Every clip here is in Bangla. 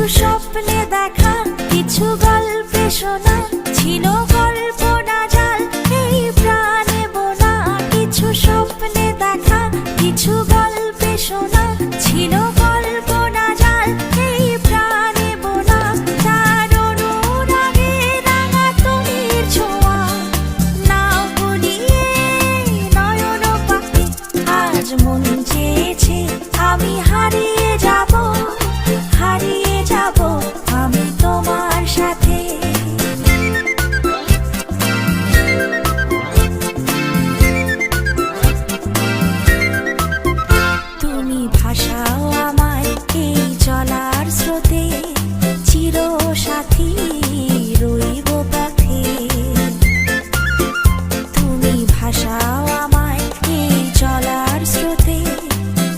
স্বপ্নে দেখা, কিছু গল্পে শোনা, ছিল গল্প না জাল এই প্রাণে বোনা। কিছু স্বপ্নে দেখা, কিছু গল্পে শোনা, ছিল গল্প না জাল এই প্রাণে বোনা। তার অনুরাগে রাঙা তুমির ছোঁয়া, নাও বলিয়ে নয়ন পাখি। আজ মন চেয়েছে আমি হারিয়ে যাব, হারিয়ে যাব আমি তোমার সাথে। তুমি ভাসাও আমায় এই চলার স্রোতে, চির সাথী রইব পথে। তুমি ভাসাও আমায় এই চলার স্রোতে,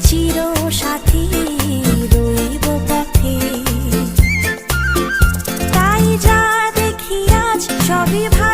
চির সাথী রইব পথে। তাই যা দেখি আজ সবই ভালো।